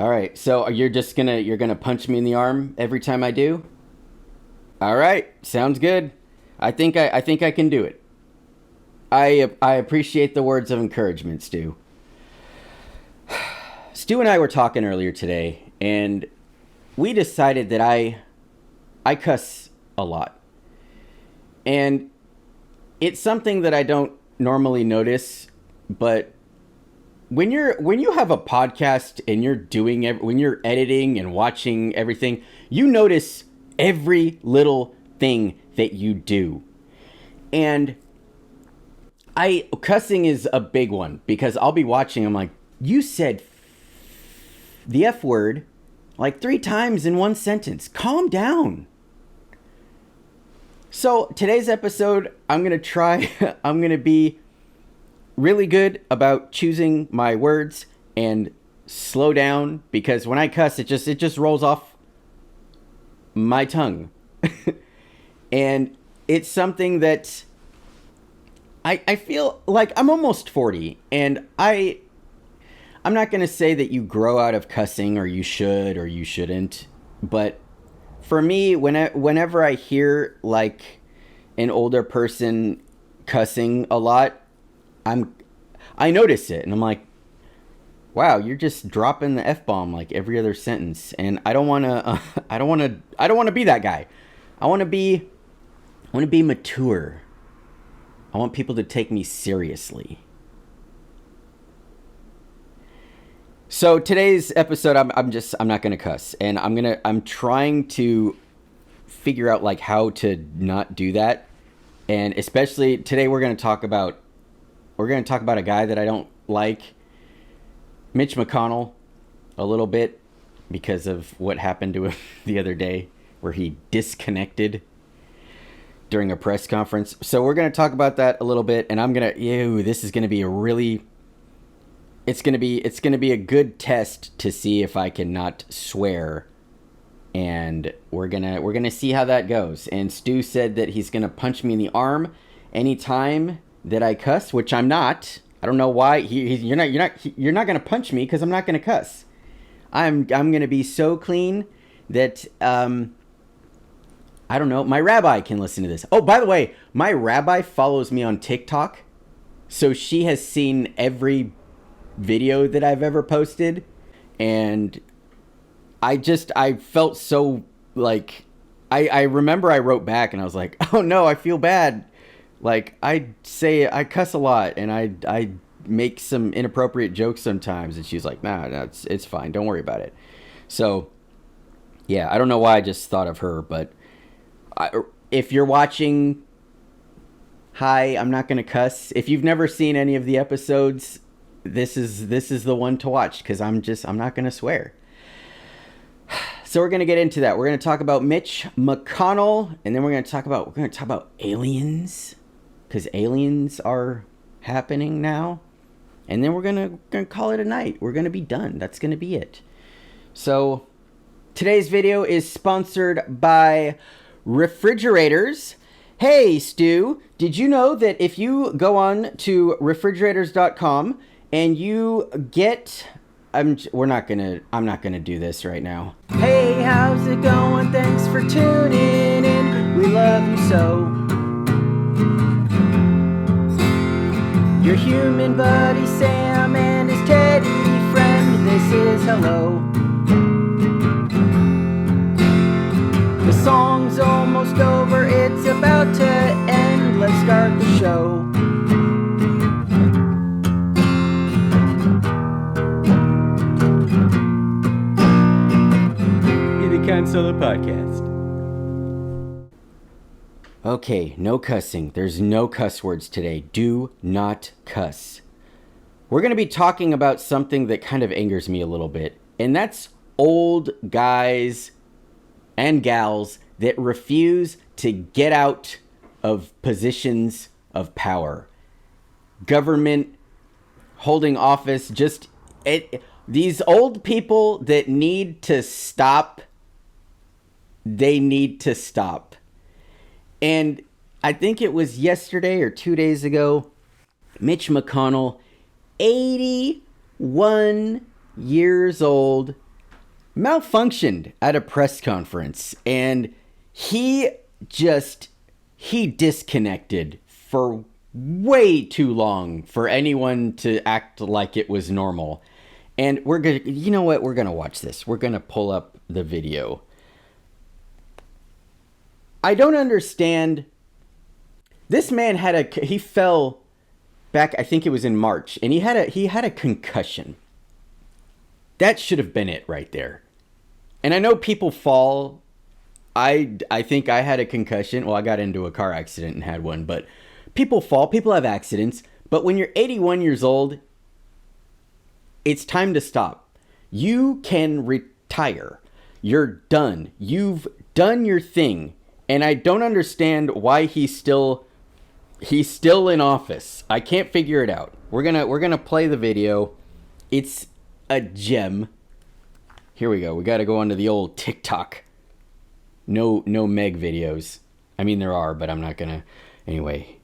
All right. So you're gonna punch me in the arm every time I do? All right. Sounds good. I think I can do it. I appreciate the words of encouragement, Stu. Stu and I were talking earlier today, and we decided that I cuss a lot. And it's something that I don't normally notice, but when you have a podcast and when you're editing and watching everything, you notice every little thing that you do. And cussing is a big one because I'll be watching, I'm like, you said the F word like 3 times in one sentence. Calm down. So today's episode, I'm going to be really good about choosing my words and slow down because when I cuss, it just rolls off my tongue. And it's something that I feel like I'm almost 40 and I'm not going to say that you grow out of cussing or you should or you shouldn't, but for me, whenever I hear like an older person cussing a lot, I notice it and I'm like, wow, you're just dropping the F-bomb like every other sentence, and I don't want to be that guy. I want to be mature. I want people to take me seriously. So today's episode, I'm not gonna cuss, and I'm trying to figure out like how to not do that, and especially today we're gonna talk about a guy that I don't like, Mitch McConnell, a little bit because of what happened to him the other day, where he disconnected during a press conference. So we're gonna talk about that a little bit, and this is gonna be it's going to be a good test to see if I can not swear, and we're going to see how that goes. And Stu said that he's going to punch me in the arm anytime that I cuss, which I'm not. I don't know why you're not going to punch me because I'm not going to cuss. I'm going to be so clean that I don't know, my rabbi can listen to this. Oh, by the way, my rabbi follows me on TikTok, so she has seen every video that I've ever posted, and I felt so like I remember I wrote back and I was like, oh no, I feel bad, like I cuss a lot and I make some inappropriate jokes sometimes, and she's like, nah, it's fine, don't worry about it. So yeah, I don't know why I just thought of her, but if you're watching, hi, I'm not gonna cuss. If you've never seen any of the episodes, this is the one to watch because I'm not going to swear. So we're going to get into that. We're going to talk about Mitch McConnell, and then we're going to talk about aliens, because aliens are happening now. And then we're going to call it a night. We're going to be done. That's going to be it. So today's video is sponsored by refrigerators. Hey, Stu, did you know that if you go on to refrigerators.com and you get, I'm not gonna do this right now. Hey, how's it going? Thanks for tuning in. We love you so. Your human buddy Sam and his teddy friend. This is hello. The song's almost over. It's about to end. Let's start the show. Cancel the podcast. Okay, no cussing. There's no cuss words today. Do not cuss. We're going to be talking about something that kind of angers me a little bit, and that's old guys and gals that refuse to get out of positions of power. Government, holding office, these old people that need to stop. They need to stop. And I think it was yesterday or 2 days ago, Mitch McConnell, 81 years old, malfunctioned at a press conference, and he disconnected for way too long for anyone to act like it was normal. And we're gonna, you know what, we're gonna watch this. We're gonna pull up the video. I don't understand. This man he fell back, I think it was in March, and he had a concussion. That should have been it right there. And I know people fall. I think I had a concussion. Well, I got into a car accident and had one, but people fall, people have accidents. But when you're 81 years old, it's time to stop. You can retire. You're done. You've done your thing. And I don't understand why he's still in office. I can't figure it out. We're gonna play the video. It's a gem. Here we go. We got to go onto the old TikTok. No Meg videos. I mean, there are, but I'm not gonna. Anyway.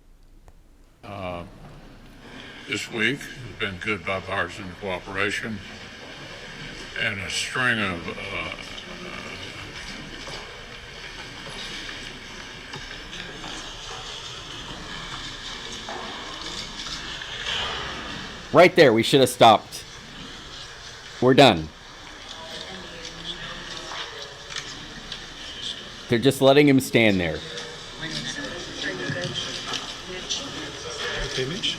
This week has been good bipartisan cooperation and a string of right there, we should have stopped. We're done. They're just letting him stand there. Okay, Mitch?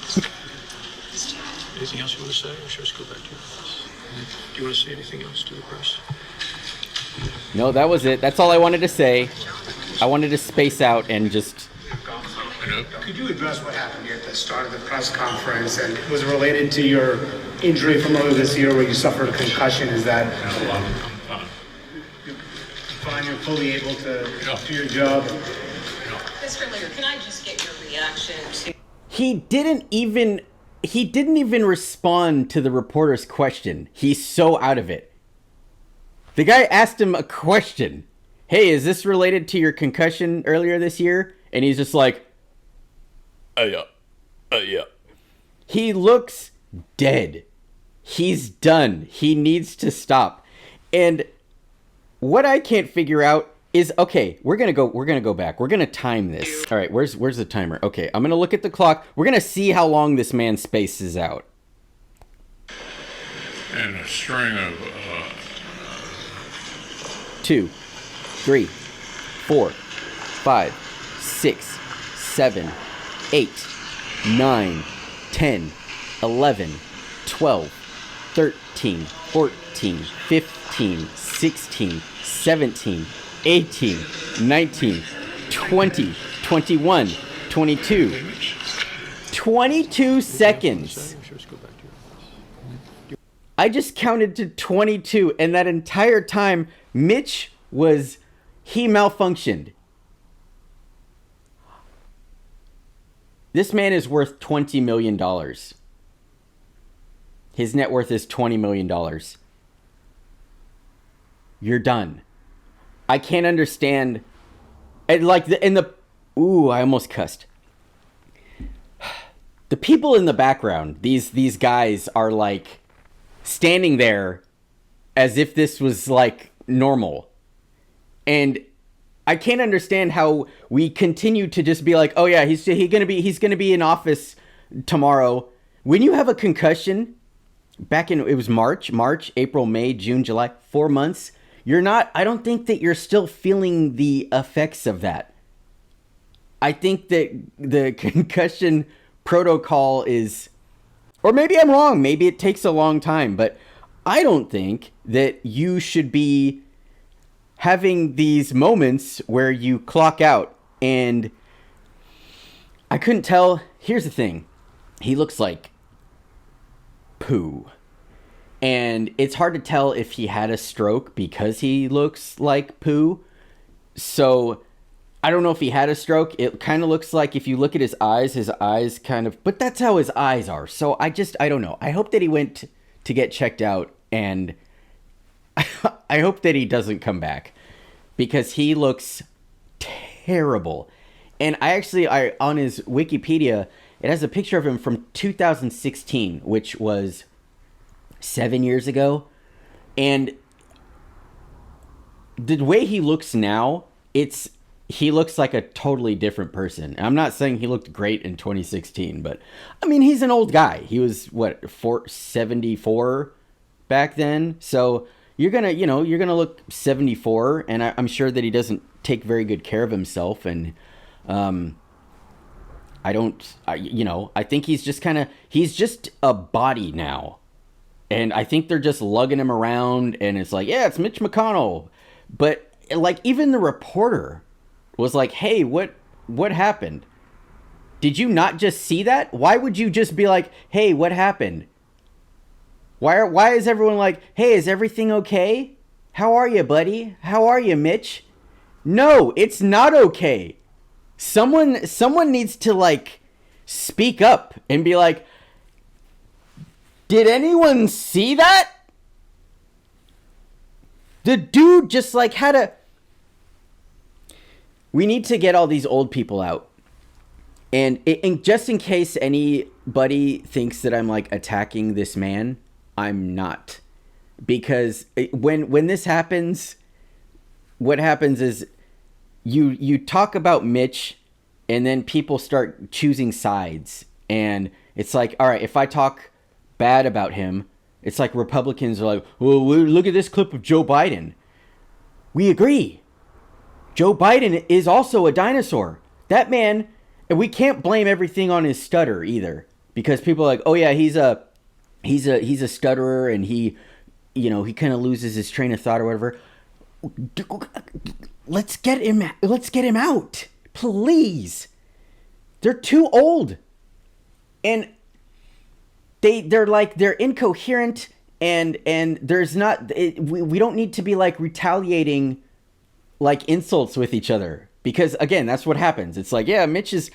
Anything else you want to say, or should I just go back to your office? Do you want to say anything else to the press? No, that was it. That's all I wanted to say. I wanted to space out and just... Could you address what happened here at the start of the press conference, and was it related to your injury from earlier this year where you suffered a concussion? Is that... You're fine, you're fully able to do your job? Mr. Lear, can I just get your reaction to... He didn't even respond to the reporter's question. He's so out of it. The guy asked him a question. Hey, is this related to your concussion earlier this year? And he's just like, yeah. He looks dead. He's done. He needs to stop. And what I can't figure out is, okay, we're gonna go back. We're gonna time this. All right, where's the timer? Okay, I'm gonna look at the clock. We're gonna see how long this man spaces out. and a string of 2, 3, 4, 5, 6, 7, 8, 9, 10, 11, 12, 13, 14, 15, 16, 17, 18, 19, 20, 21, 22. 22 seconds. I just counted to 22, and that entire time, Mitch he malfunctioned. This man is worth $20 million. His net worth is $20 million. You're done. I can't understand. And ooh, I almost cussed. The people in the background, these guys are like standing there as if this was like normal. And I can't understand how we continue to just be like, oh yeah, he's gonna be in office tomorrow. When you have a concussion, it was March, April, May, June, July, 4 months. I don't think that you're still feeling the effects of that. I think that the concussion protocol is, or maybe I'm wrong, maybe it takes a long time, but I don't think that you should be having these moments where you clock out. And I couldn't tell. Here's the thing. He looks like poo. And it's hard to tell if he had a stroke because he looks like poo. So I don't know if he had a stroke. It kind of looks like, if you look at his eyes kind of, but that's how his eyes are. So I don't know. I hope that he went to get checked out, and I hope that he doesn't come back because he looks terrible. And I on his Wikipedia, it has a picture of him from 2016, which was 7 years ago. And the way he looks now, he looks like a totally different person. I'm not saying he looked great in 2016, but I mean, he's an old guy. He was what, 74 back then. So you're gonna look 74, and I'm sure that he doesn't take very good care of himself. And I think he's just a body now. And I think they're just lugging him around, and it's like, yeah, it's Mitch McConnell. But like, even the reporter was like, hey, what happened? Did you not just see that? Why would you just be like, hey, what happened? Why is everyone like, hey, is everything okay? How are you, buddy? How are you, Mitch? No, it's not okay. Someone needs to like speak up and be like, did anyone see that? The dude just like had a... We need to get all these old people out. And just in case anybody thinks that I'm like attacking this man, I'm not. Because when this happens, what happens is you talk about Mitch, and then people start choosing sides. And it's like, all right, if I talk bad about him, it's like Republicans are like, well, look at this clip of Joe Biden. We agree. Joe Biden is also a dinosaur. That man, and we can't blame everything on his stutter either, because people are like, oh yeah, he's a stutterer, and he kind of loses his train of thought or whatever. Let's get him out, please. They're too old, and they're incoherent, and there's not, we don't need to be like retaliating like insults with each other, because again, that's what happens. It's like, yeah, Mitch is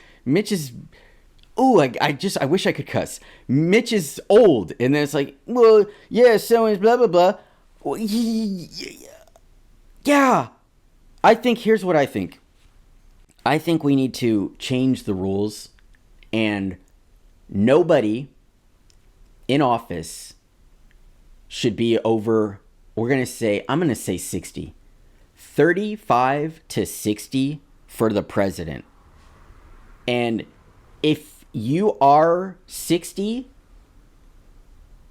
ooh, I wish I could cuss. Mitch is old, and then it's like, well, yeah, so is blah blah blah. Well, yeah. Here's what I think. I think we need to change the rules, and nobody in office should be over, I'm going to say 60. 35 to 60 for the president. And if you are 60,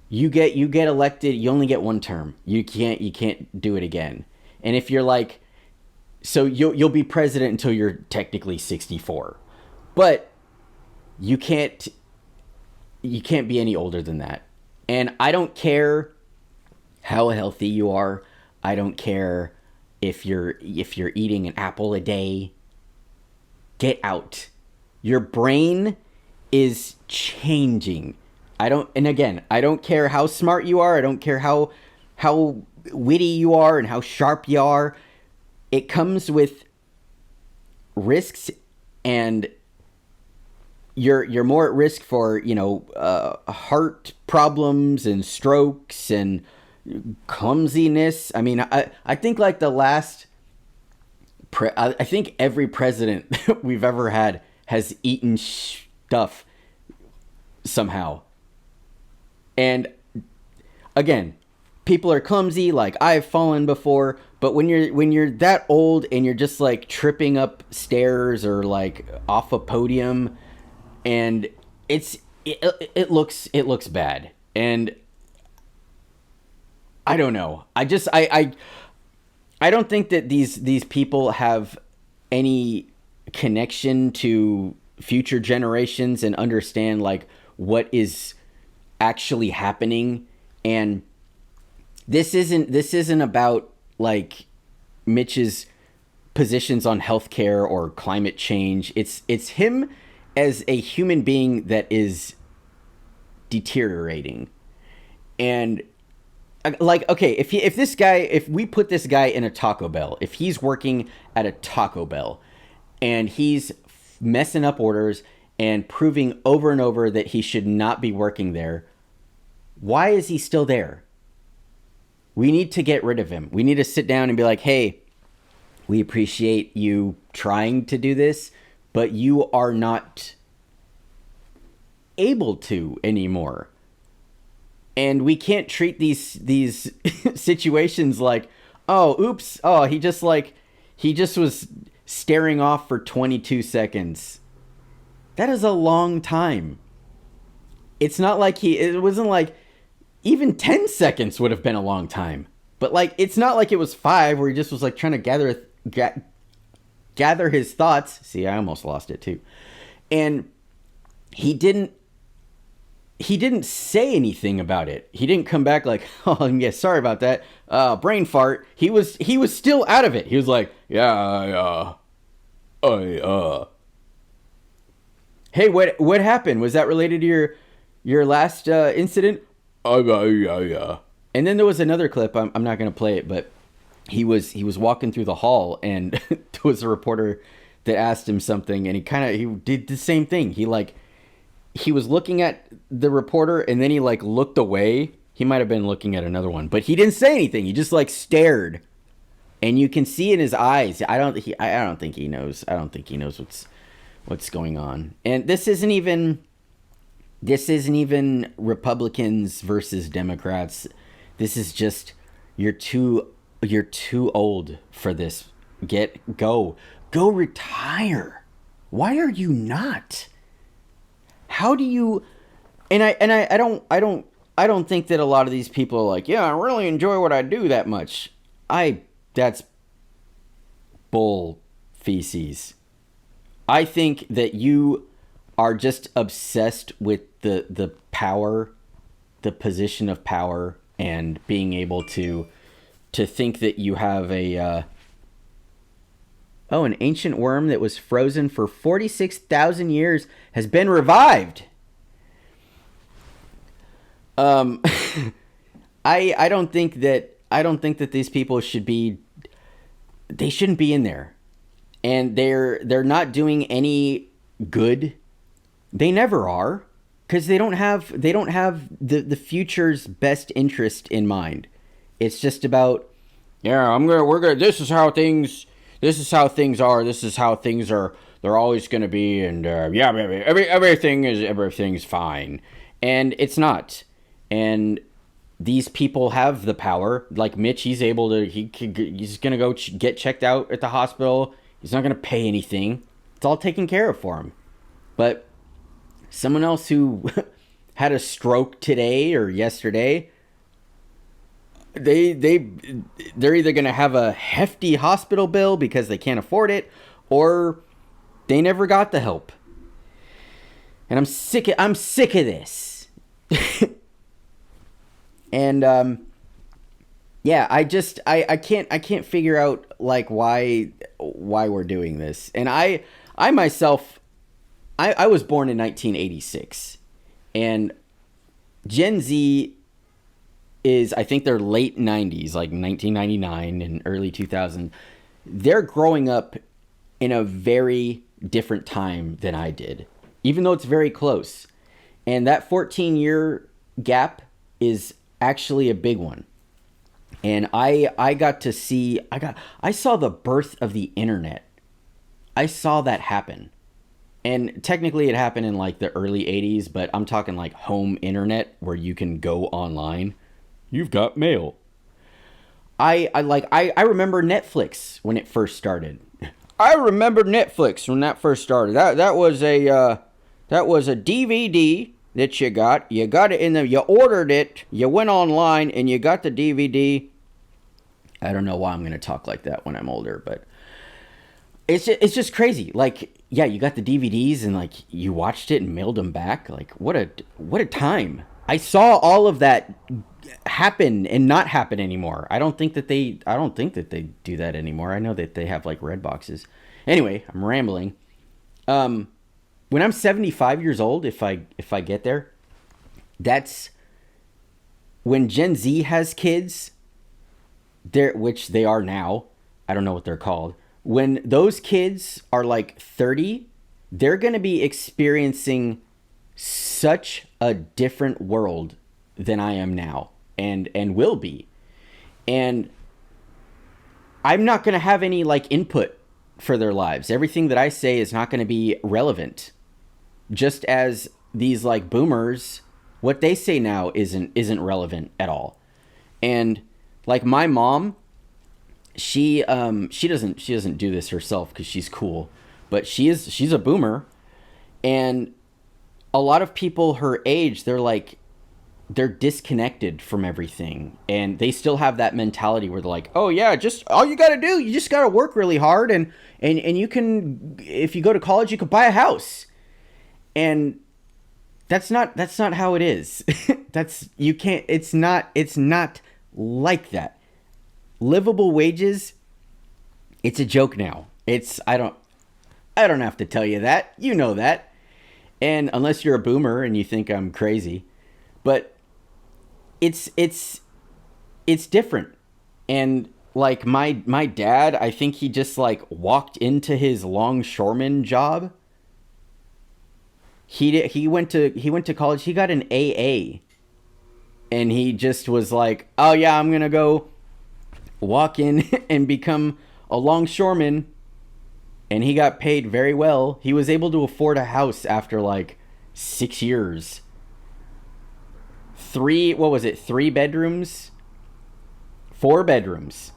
you get elected, you only get one term. You can't do it again. And if you're like, so you'll be president until you're technically 64. But you can't be any older than that. And I don't care how healthy you are. I don't care if you're eating an apple a day. Get out. Your brain is changing. I don't care how smart you are. I don't care how witty you are and how sharp you are. It comes with risks, and you're more at risk for, heart problems and strokes and clumsiness. I mean, I think like the last I think every president we've ever had has eaten stuff somehow. And again, people are clumsy, like I've fallen before, but when you're that old and you're just like tripping up stairs or like off a podium, and it looks bad. And I don't know. I don't think that these people have any connection to future generations and understand like what is actually happening. And this isn't about like Mitch's positions on healthcare or climate change. It's him as a human being that is deteriorating. And like, okay, if we put this guy in a Taco Bell, if he's working at a Taco Bell and he's messing up orders and proving over and over that he should not be working there, why is he still there? We need to get rid of him. We need to sit down and be like, hey, we appreciate you trying to do this, but you are not able to anymore. And we can't treat these situations like, Oh, oops. Oh, he just was staring off for 22 seconds. That is a long time. It's not like it wasn't like, even 10 seconds would have been a long time. But like, it's not like it was 5 where he just was like trying to gather his thoughts. See, I almost lost it too. And he didn't say anything about it. He didn't come back like, oh yeah, sorry about that, brain fart. He was still out of it. He was like, yeah, hey, what happened? Was that related to your last incident? Yeah. And then there was another clip. I'm not gonna play it, but he was walking through the hall, and there was a reporter that asked him something, and he did the same thing. He was looking at the reporter, and then he like looked away. He might have been looking at another one, but he didn't say anything. He just like stared, and you can see in his eyes. I don't think he knows. I don't think he knows what's going on. And this isn't even Republicans versus Democrats. This is just you're too old for this. Go retire. Why are you not? How do you? And I don't think that a lot of these people are like, yeah, I really enjoy what I do that much. That's bull feces. I think that you are just obsessed with the power, the position of power, and being able to think that you have an ancient worm that was frozen for 46,000 years has been revived. I don't think that these people shouldn't be in there, and they're not doing any good. They never are, because they don't have the future's best interest in mind. It's just about, yeah, this is how things are. This is how things are. They're always going to be, and everything's fine, and it's not. And these people have the power. Like Mitch, he's going to go get checked out at the hospital. He's not going to pay anything. It's all taken care of for him. But someone else who had a stroke today or yesterday, they're either going to have a hefty hospital bill because they can't afford it, or they never got the help. And I'm sick of this. And yeah, I can't figure out like why we're doing this. And I myself, I was born in 1986, and Gen Z is, I think they're late 90s, like 1999 and early 2000. They're growing up in a very different time than I did, even though it's very close. And that 14-year gap is actually a big one. And I saw the birth of the internet. I saw that happen. And technically it happened in like the early 80s, but I'm talking like home internet where you can go online. You've got mail. I remember Netflix when it first started. I remember Netflix when that first started. That was a DVD that you got. You got it you ordered it, you went online, and you got the DVD. I don't know why I'm going to talk like that when I'm older, but it's just crazy. Like, yeah, you got the DVDs and like you watched it and mailed them back. Like, what a time. I saw all of that happen and not happen anymore. I don't think that they do that anymore. I know that they have like red boxes. Anyway, I'm rambling. When I'm 75 years old, if I get there, that's when Gen Z has kids, which they are now. I don't know what they're called. When those kids are like 30, they're going to be experiencing such a different world than I am now, and will be. And I'm not going to have any like input for their lives. Everything that I say is not going to be relevant. Just as these like boomers, what they say now isn't relevant at all. And like my mom, she doesn't do this herself because she's cool, but she's a boomer, and a lot of people her age, they're disconnected from everything, and they still have that mentality where they're like, oh yeah, just all you gotta do, you just gotta work really hard, and you can, if you go to college, you could buy a house. And that's not how it is. It's not like that. Livable wages, it's a joke now. I don't have to tell you that. You know that. And unless you're a boomer and you think I'm crazy, but it's different. And like my dad, I think he just like walked into his longshoreman job. He went to college. He got an AA, and he just was like, oh yeah, I'm gonna go walk in and become a longshoreman. And he got paid very well. He was able to afford a house after like 6 years. 3 bedrooms? 4 bedrooms.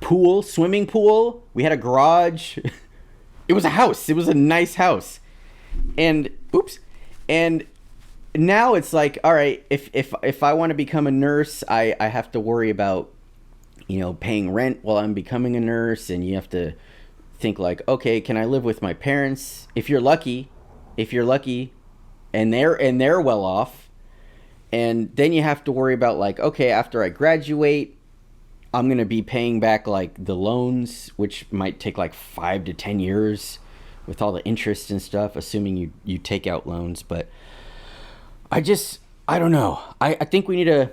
Pool, swimming pool. We had a garage. It was a house. It was a nice house. And now it's like, all right, if I want to become a nurse, I have to worry about, paying rent while I'm becoming a nurse, and you have to think like, okay, can I live with my parents? If you're lucky, and they're well off, and then you have to worry about like, okay, after I graduate, I'm gonna be paying back like the loans, which might take like 5 to 10 years with all the interest and stuff, assuming you take out loans. But I don't know. I think we need to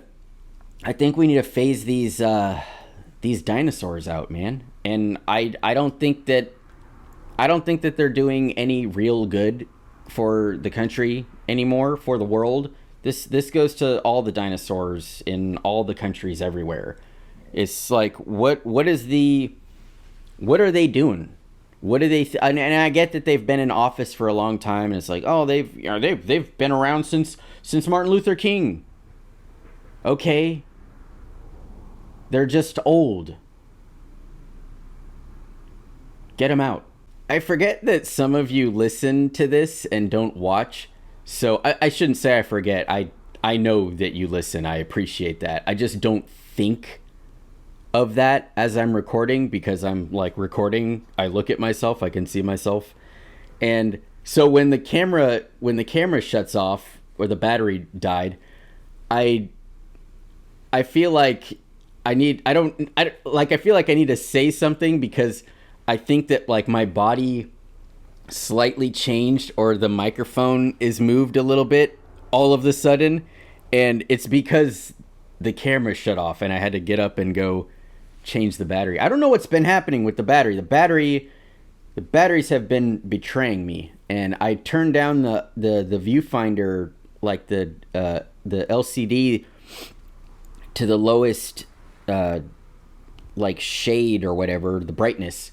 phase these dinosaurs out, man. And I don't think that they're doing any real good for the country anymore, for the world. This goes to all the dinosaurs in all the countries everywhere. It's like, what are they doing? What do they and I get that they've been in office for a long time, and it's like, oh, they've been around since Martin Luther King. Okay. They're just old. Get them out. I forget that some of you listen to this and don't watch. So I shouldn't say I forget. I know that you listen. I appreciate that. I just don't think of that as I'm recording, because I'm like recording. I look at myself. I can see myself. And so when the camera shuts off or the battery died, I feel like I feel like I need to say something, because I think that like my body slightly changed, or the microphone is moved a little bit all of the sudden, and it's because the camera shut off and I had to get up and go change the battery. I don't know what's been happening with the battery. The batteries have been betraying me, and I turned down the viewfinder, like the LCD, to the lowest like shade or whatever, the brightness,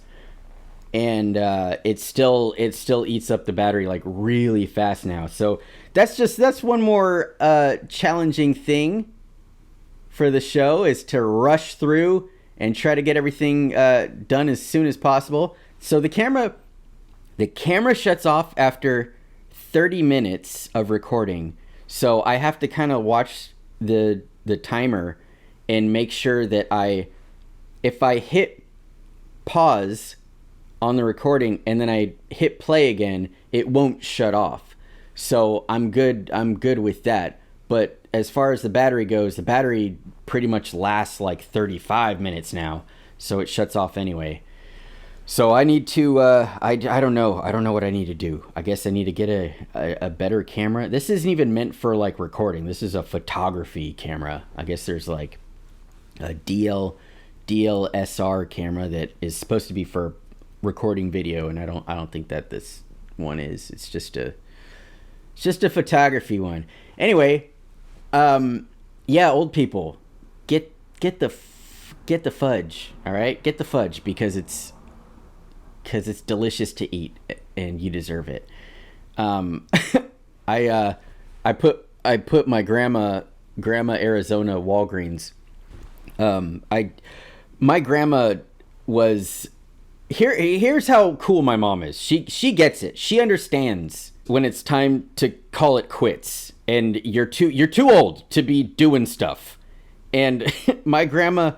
and it still eats up the battery like really fast now. So that's one more challenging thing for the show, is to rush through and try to get everything done as soon as possible. So the camera shuts off after 30 minutes of recording, so I have to kind of watch the timer and make sure that if I hit pause on the recording and then I hit play again, it won't shut off. So I'm good with that. But as far as the battery goes, the battery pretty much lasts like 35 minutes now, so it shuts off anyway. So I need to I don't know what I need to do. I guess I need to get a better camera. This isn't even meant for like recording. This is a photography camera. I guess there's like a DLSR camera that is supposed to be for recording video, and I don't think that this one is. It's just a photography one. Anyway, yeah, old people, get the fudge, all right? Get the fudge, because it's delicious to eat, and you deserve it. I put my grandma Arizona Walgreens. My grandma was here's how cool my mom is. She gets it. She understands when it's time to call it quits, and you're too old to be doing stuff. And my grandma,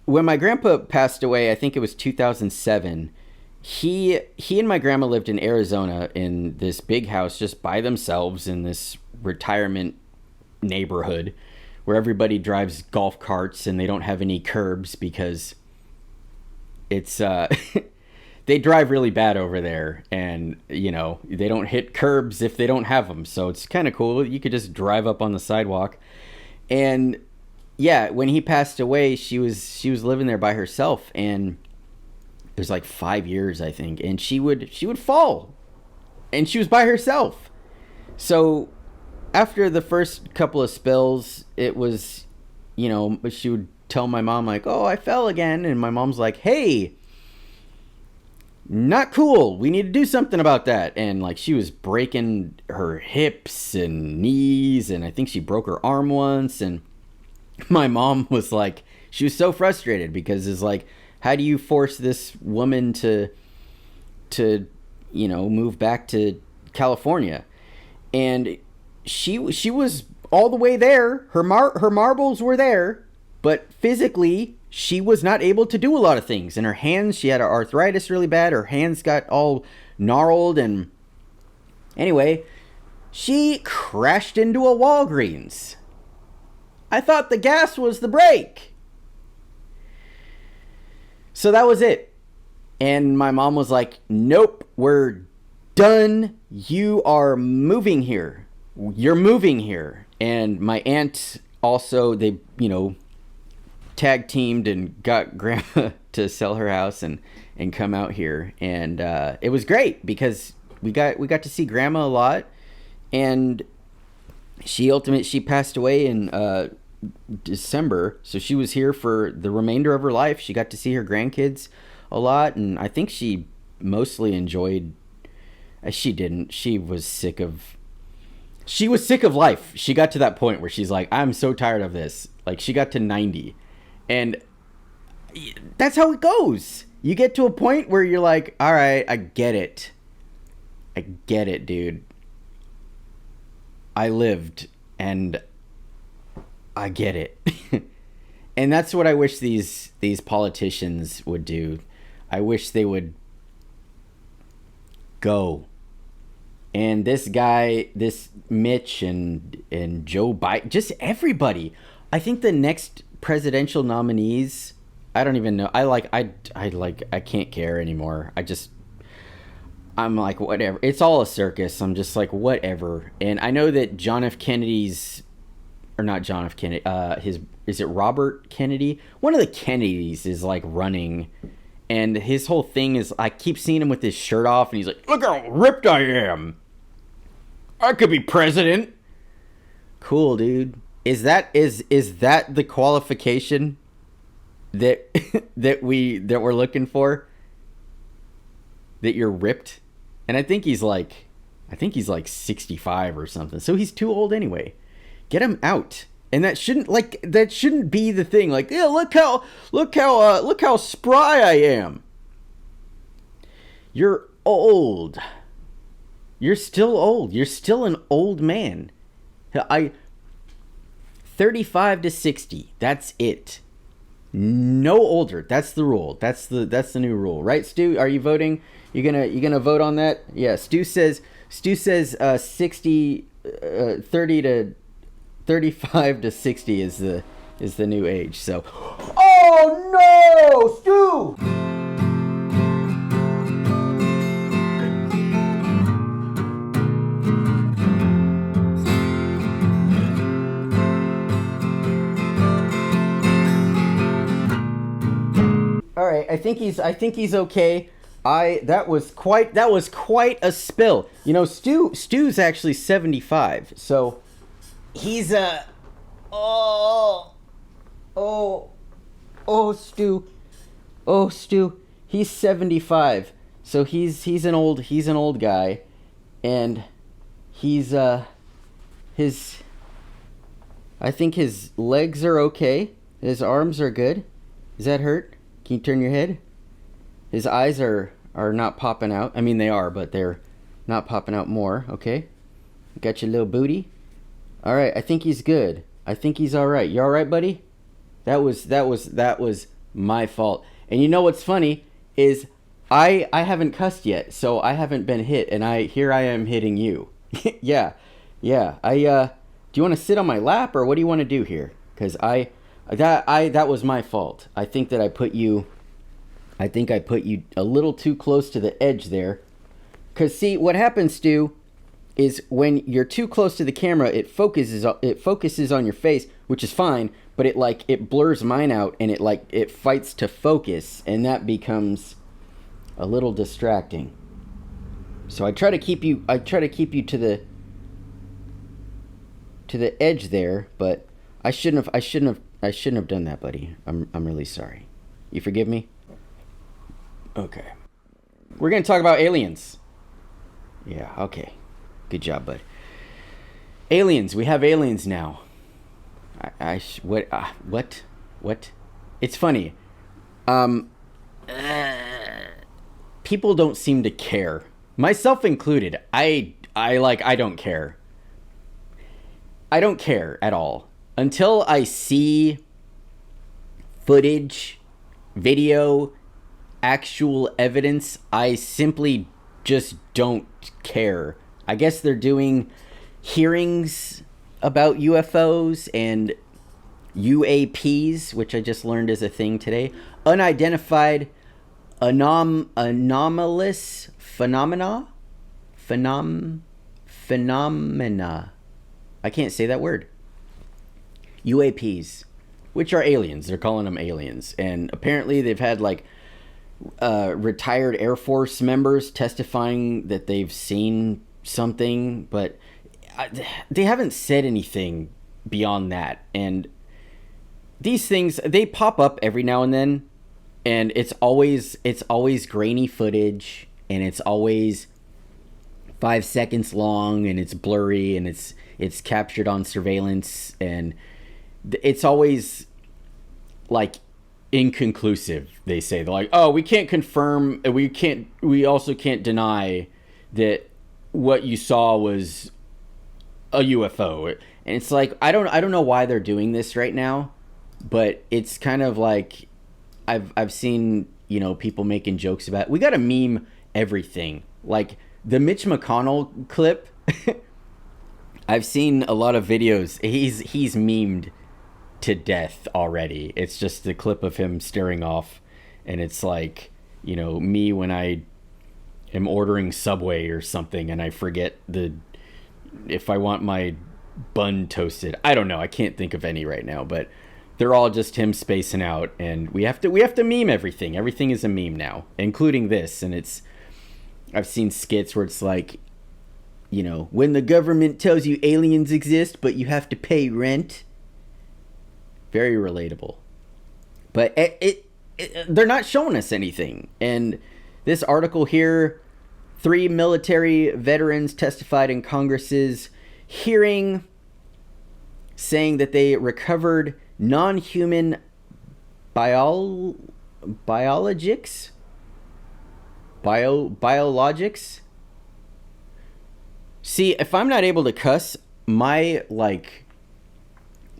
when my grandpa passed away, I think it was 2007. He and my grandma lived in Arizona in this big house just by themselves in this retirement neighborhood where everybody drives golf carts and they don't have any curbs because it's they drive really bad over there, and they don't hit curbs if they don't have them, so it's kind of cool. You could just drive up on the sidewalk. And yeah, when he passed away, she was living there by herself, and it was like 5 years, I think, and she would fall, and she was by herself. So after the first couple of spills, it was, she would tell my mom, like, oh, I fell again. And my mom's like, hey, not cool. We need to do something about that. And like, she was breaking her hips and knees, and I think she broke her arm once. And my mom was like, she was so frustrated because it's like, how do you force this woman to move back to California? And she was all the way there. Her marbles were there, but physically she was not able to do a lot of things. And her hands, she had arthritis really bad. Her hands got all gnarled. And anyway, she crashed into a Walgreens. I thought the gas was the brake. So that was it. And my mom was like, nope, we're done. You are moving here. You're moving here. And my aunt also, they, tag teamed and got grandma to sell her house and come out here. And it was great because we got to see grandma a lot. And she passed away in December, so she was here for the remainder of her life. She got to see her grandkids a lot, and I think she mostly enjoyed. She didn't. She was sick of life. She got to that point where she's like, I'm so tired of this. Like, she got to 90, and that's how it goes. You get to a point where you're like, all right, I get it, dude. I lived, and I get it. And that's what I wish these politicians would do. I wish they would go. And this guy, this Mitch and Joe Biden, just everybody. I think the next presidential nominees, I don't even know. I can't care anymore. I'm like, whatever. It's all a circus. I'm just like, whatever. And I know that John F. Kennedy's, or not John F. Kennedy, is it Robert Kennedy? One of the Kennedys is like running, and his whole thing is, I keep seeing him with his shirt off, and he's like, look how ripped I am. I could be president. Cool, dude. Is that the qualification that we're looking for? That you're ripped? And I think he's like 65 or something. So he's too old anyway. Get him out. And that shouldn't be the thing. Like, yeah, look how spry I am. You're old. You're still old. You're still an old man. 35 to 60. That's it. No older. That's the rule. That's the new rule, right, Stu? Are you voting? You gonna vote on that? Yeah. Stu says 60, 30 to 35 to 60 is the new age. So, oh no, Stu! All right, I think he's okay. That was quite a spill. Stu's actually 75, so he's Stu, he's 75, so he's an old guy, and he's I think his legs are okay, his arms are good. Does that hurt? Can you turn your head? His eyes are not popping out. I mean, they are, but they're not popping out more. Okay. Got your little booty. All right. I think he's good. I think he's all right. You all right, buddy? That was my fault. And you know what's funny is I haven't cussed yet, so I haven't been hit, and here I am hitting you. Yeah. Do you want to sit on my lap, or what do you want to do here? Because that was my fault. I think that I put you a little too close to the edge there. Because see, what happens, Stu, is when you're too close to the camera, it focuses on your face, which is fine, but it blurs mine out, and it fights to focus, and that becomes a little distracting. So I try to keep you to the edge there, but I shouldn't have done that, buddy. I'm really sorry. You forgive me? Okay. We're going to talk about aliens. Yeah, okay. Good job, bud. Aliens. We have aliens now. What? It's funny. People don't seem to care. Myself included. I don't care. I don't care at all. Until I see footage, video, actual evidence, I simply just don't care. I guess they're doing hearings about UFOs and UAPs, which I just learned is a thing today. Unidentified anomalous phenomena. I can't say that word. UAPs, which are aliens. They're calling them aliens. And apparently they've had retired Air Force members testifying that they've seen something, but they haven't said anything beyond that. And these things, they pop up every now and then, and it's always grainy footage, and it's always 5 seconds long, and it's blurry, and it's captured on surveillance, and it's always inconclusive. They say they're like, oh, we can't confirm, we also can't deny that what you saw was a UFO. And it's like, I don't know why they're doing this right now, but it's kind of like I've seen, people making jokes about it. We got to meme everything. Like the Mitch McConnell clip. I've seen a lot of videos. He's memed to death already. It's just the clip of him staring off, and it's like, me when I am ordering Subway or something and I forget if I want my bun toasted. I don't know. I can't think of any right now, but they're all just him spacing out, and we have to meme everything. Everything is a meme now, including this. And I've seen skits where it's like, when the government tells you aliens exist, but you have to pay rent. Very relatable. But they're not showing us anything. And this article here, 3 military veterans testified in Congress's hearing saying that they recovered non-human biologics. See, if I'm not able to cuss, my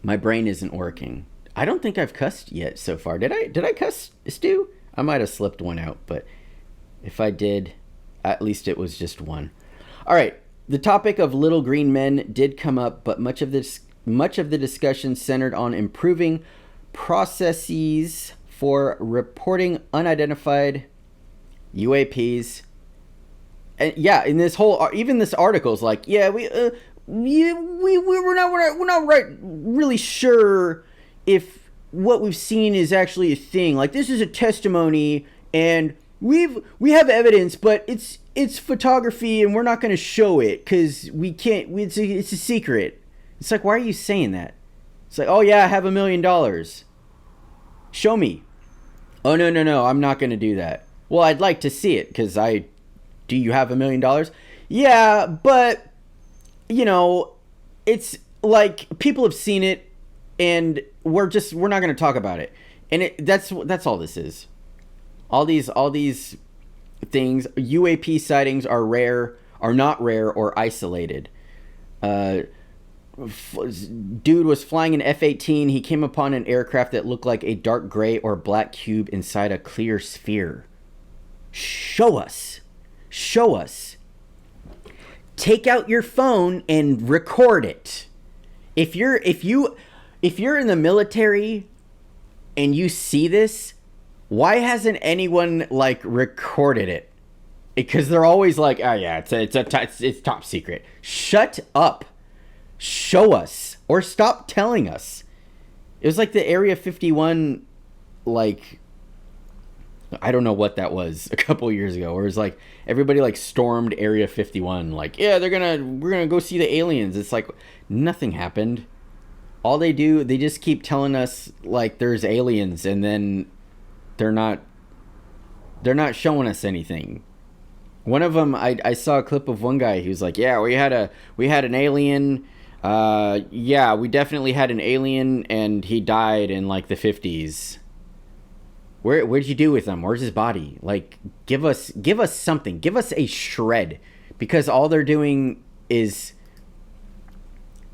brain isn't working. I don't think I've cussed yet so far. Did I cuss, Stu? I might have slipped one out, but if I did, at least it was just one. All right. The topic of little green men did come up, but much of the discussion centered on improving processes for reporting unidentified UAPs. And yeah, in this whole, even this article is like, yeah, we're not really sure if what we've seen is actually a thing. Like, this is a testimony, and we have evidence, but it's photography, and we're not going to show it because we can't. It's a secret. It's like, why are you saying that? It's like, oh yeah, I have $1 million. Show me. Oh no, I'm not going to do that. Well, I'd like to see it because do you have $1 million? Yeah, but it's like people have seen it, and we're not going to talk about it. And that's all this is. all these things. UAP sightings are not rare or isolated. Dude was flying an F-18. He came upon an aircraft that looked like a dark gray or black cube inside a clear sphere. Show us. Take out your phone and record it. If you're in the military and you see this, why hasn't anyone like recorded it? Because they're always like, oh yeah, it's top secret. Shut up. Show us, or stop telling us. It was like the Area 51, like, I don't know what that was, a couple of years ago, where it was like everybody like stormed Area 51, like, yeah, we're gonna go see the aliens. It's like nothing happened. All they do, they just keep telling us like there's aliens, and then they're not showing us anything. One of them, I saw a clip of one guy. He was like, yeah, we had an alien. Yeah, we definitely had an alien, and he died in like the 50s. Where'd you do with him? Where's his body? Like, give us something. Give us a shred, because all they're doing is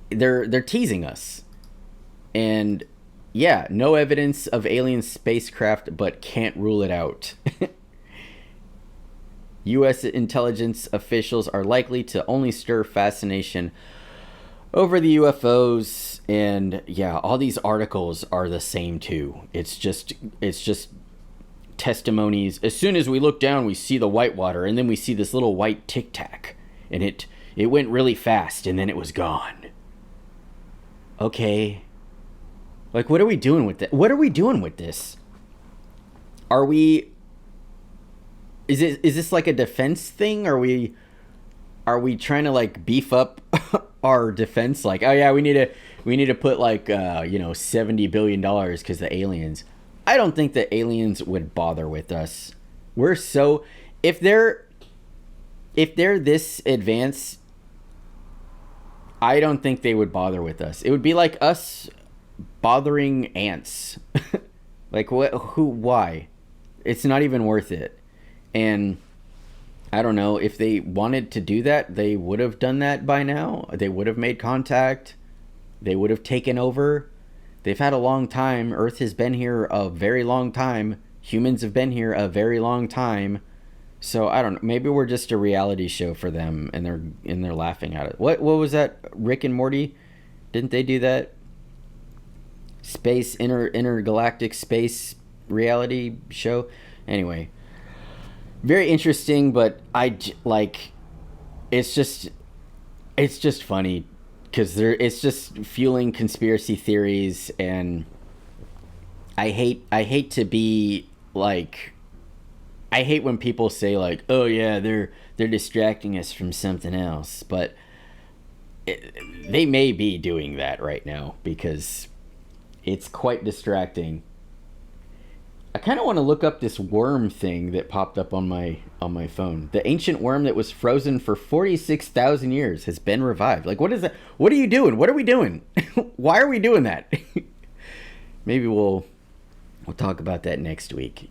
they're teasing us. And yeah, no evidence of alien spacecraft, but can't rule it out. U.S. intelligence officials are likely to only stir fascination over the UFOs, and yeah, all these articles are the same too. It's just testimonies. As soon as we look down, we see the white water, and then we see this little white tic tac, and it went really fast, and then it was gone. Okay, like what are we doing with it? What are we doing with this? Is this like a defense thing? Are we trying to like beef up our defense? Like, oh yeah, we need to put like $70 billion because the aliens. I don't think the aliens would bother with us. We're so, if they're this advanced, I don't think they would bother with us. It would be like us bothering ants. Like what? Who? Why? It's not even worth it. And I don't know, if they wanted to do that, they would have done that by now. They would have made contact. They would have taken over. They've had a long time. Earth has been here a very long time. Humans have been here a very long time. So I don't know. Maybe we're just a reality show for them, and they're laughing at it. What was that? Rick and Morty? Didn't they do that? Space intergalactic space reality show. Anyway. Very interesting, but it's just funny because it's just fueling conspiracy theories, and I hate to be like, I hate when people say like, oh yeah, they're distracting us from something else, but they may be doing that right now because it's quite distracting. I kind of want to look up this worm thing that popped up on my phone. The ancient worm that was frozen for 46,000 years has been revived. Like, what is that? What are you doing? What are we doing? Why are we doing that? Maybe we'll talk about that next week.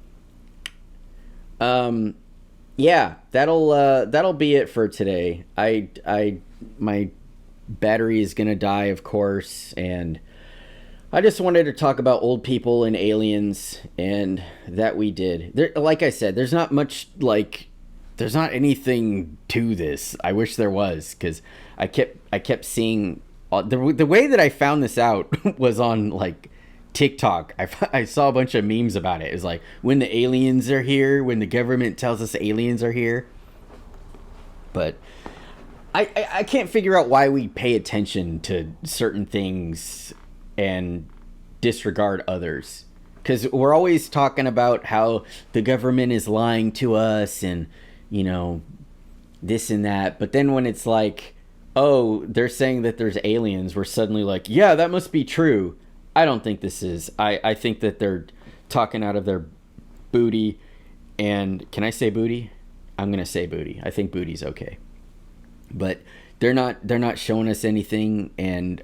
Yeah, that'll be it for today. My battery is gonna die, of course, and I just wanted to talk about old people and aliens, and that we did. Like I said, there's not much, there's not anything to this. I wish there was, because I kept seeing the way that I found this out was on like TikTok. I saw a bunch of memes about it. It was like, when the aliens are here, when the government tells us aliens are here. But I can't figure out why we pay attention to certain things and disregard others, because we're always talking about how the government is lying to us and this and that, but then when it's like, oh, they're saying that there's aliens, we're suddenly like, yeah, that must be true. I don't think this is. I think that they're talking out of their booty. And can I say booty? I'm gonna say booty. I think booty's okay, but they're not showing us anything. And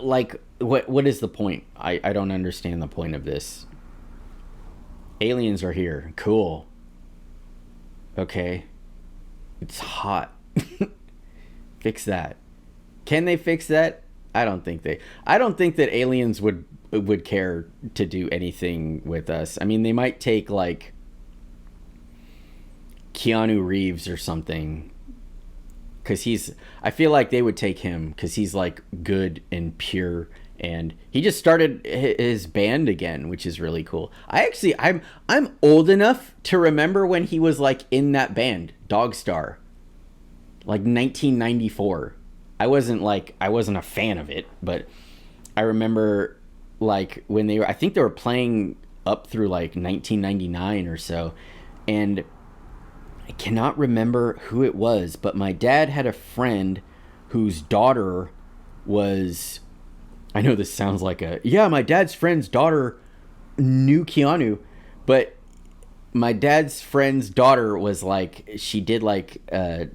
like, what is the point? I don't understand the point of this. Aliens are here. Cool. Okay. It's hot. Fix that. Can they fix that? I don't think that aliens would care to do anything with us. I mean, they might take like Keanu Reeves or something, because I feel like they would take him because he's like good and pure, and he just started his band again, which is really cool. I'm old enough to remember when he was like in that band Dogstar, like 1994. I wasn't a fan of it, but I remember like when I think they were playing up through like 1999 or so, and I cannot remember who it was, but my dad had a friend whose daughter was, I know this sounds like my dad's friend's daughter knew Keanu, but my dad's friend's daughter was like, she did like a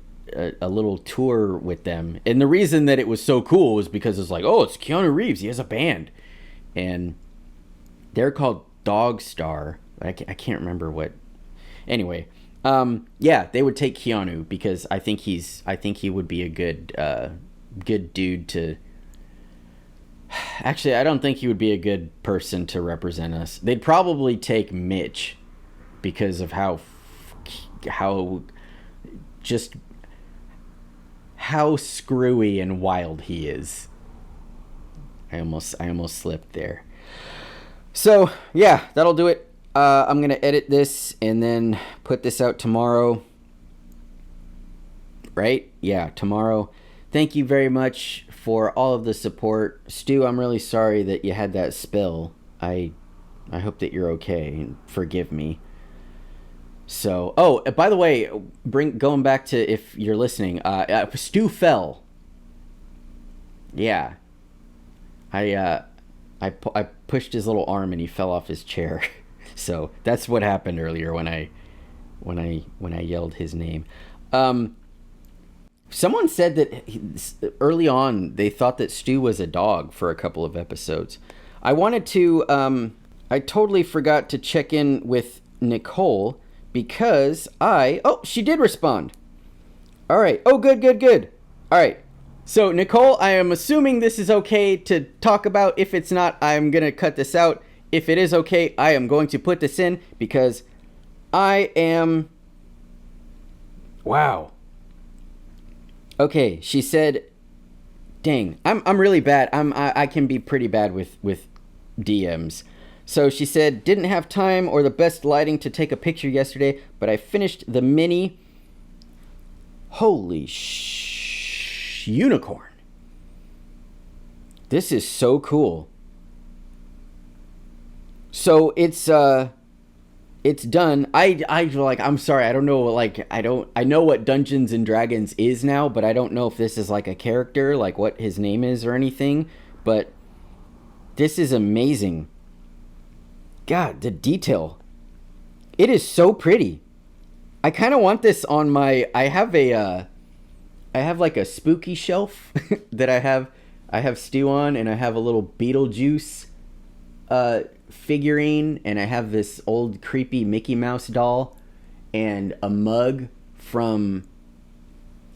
little tour with them, and the reason that it was so cool was because it's like, oh, it's Keanu Reeves, he has a band, and they're called Dogstar. I can't remember what. Anyway, they would take Keanu because I think he would be a good dude to. Actually, I don't think he would be a good person to represent us. They'd probably take Mitch because of how screwy and wild he is. I almost slipped there. So yeah, that'll do it. I'm gonna edit this and then put this out tomorrow. Right? Yeah, tomorrow. Thank you very much for all of the support. Stu, I'm really sorry that you had that spill. I hope that you're okay and forgive me. So, by the way, going back to, if you're listening, Stu fell. Yeah. I pushed his little arm and he fell off his chair. So that's what happened earlier when I yelled his name. Someone said that early on they thought that Stu was a dog for a couple of episodes. I wanted to. I totally forgot to check in with Nicole because she did respond. All right. Oh, good. All right. So Nicole, I am assuming this is okay to talk about. If it's not, I'm gonna cut this out. If it is okay, I am going to put this in because I am. Wow. Okay, she said, "Dang, I'm really bad. I can be pretty bad with DMs." So she said, "Didn't have time or the best lighting to take a picture yesterday, but I finished the mini. Holy unicorn! This is so cool. So it's done. I'm sorry, I don't know, I know what Dungeons and Dragons is now, but I don't know if this is like a character, like what his name is or anything, but this is amazing. God, the detail. It is so pretty. I kind of want this on my, I have like a spooky shelf that I have Stu on, and I have a little Beetlejuice figurine, and I have this old creepy Mickey Mouse doll and a mug from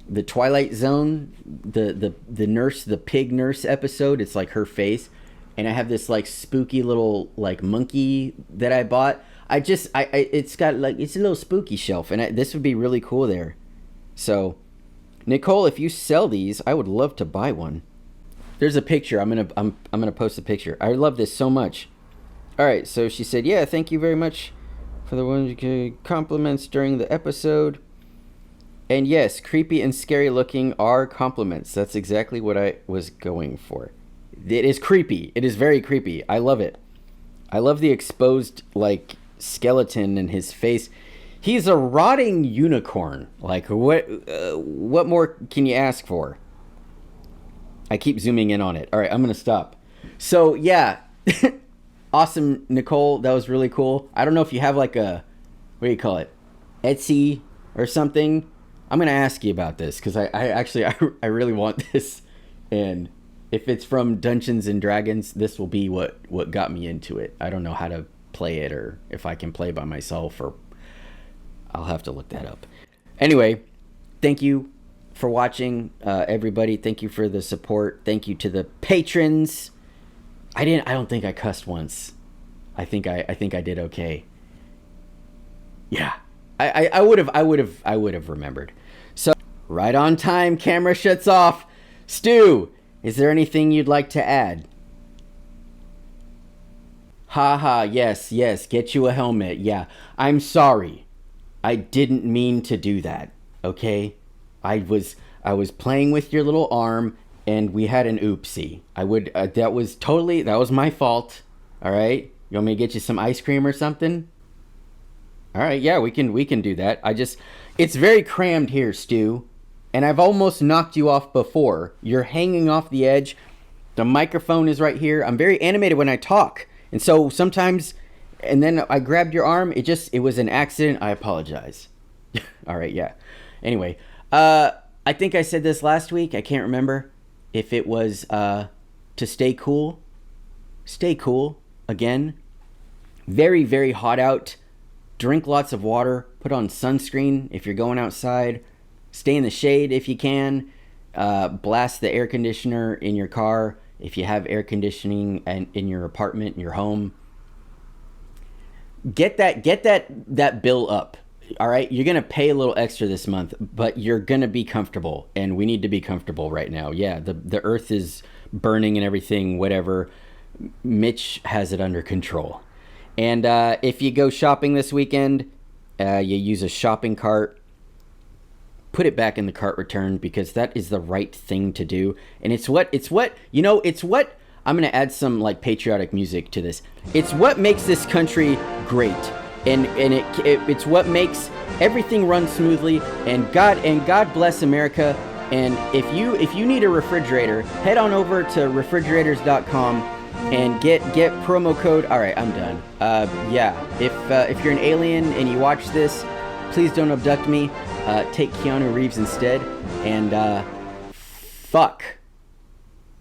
the Twilight Zone, the nurse, the pig nurse episode. It's like her face, and I have this like spooky little like monkey that I bought. It's got like, it's a little spooky shelf, and this would be really cool there. So Nicole, if you sell these, I would love to buy one. There's a picture. I'm gonna post a picture. I love this so much. All right, so she said, "Yeah, thank you very much for the compliments during the episode." And yes, creepy and scary looking are compliments. That's exactly what I was going for. It is creepy. It is very creepy. I love it. I love the exposed like skeleton in his face. He's a rotting unicorn. Like what more can you ask for? I keep zooming in on it. All right, I'm gonna stop. So yeah. Awesome, Nicole. That was really cool. I don't know if you have like a, what do you call it, Etsy or something. I'm going to ask you about this because I really want this. And if it's from Dungeons and Dragons, this will be what got me into it. I don't know how to play it or if I can play by myself, or I'll have to look that up. Anyway, thank you for watching, everybody. Thank you for the support. Thank you to the patrons. I don't think I cussed once. I think I did okay. Yeah. I would have remembered. So, right on time, camera shuts off. Stu, is there anything you'd like to add? Haha, yes, get you a helmet. Yeah, I'm sorry. I didn't mean to do that, okay? I was playing with your little arm and we had an oopsie. That was my fault. All right? You want me to get you some ice cream or something? All right, yeah, we can do that. It's very crammed here, Stu. And I've almost knocked you off before. You're hanging off the edge. The microphone is right here. I'm very animated when I talk. And so sometimes, and then I grabbed your arm. It was an accident. I apologize. All right, yeah. Anyway, I think I said this last week. I can't remember if it was to stay cool. Stay cool. Again, very, very hot out. Drink lots of water. Put on sunscreen if you're going outside. Stay in the shade if you can. Blast the air conditioner in your car if you have air conditioning and in your apartment, in your home. Get that bill up. All right, you're gonna pay a little extra this month, but you're gonna be comfortable, and we need to be comfortable right now. Yeah, the earth is burning and everything. Whatever. Mitch has it under control. And if you go shopping this weekend, you use a shopping cart. Put it back in the cart return, because that is the right thing to do. And it's what I'm going to add some like patriotic music to this. It's what makes this country great. And it's what makes everything run smoothly, and God bless America. And if you need a refrigerator, head on over to refrigerators.com and get promo code. All right, I'm done. Yeah, if you're an alien and you watch this, please don't abduct me. Take Keanu Reeves instead, and fuck.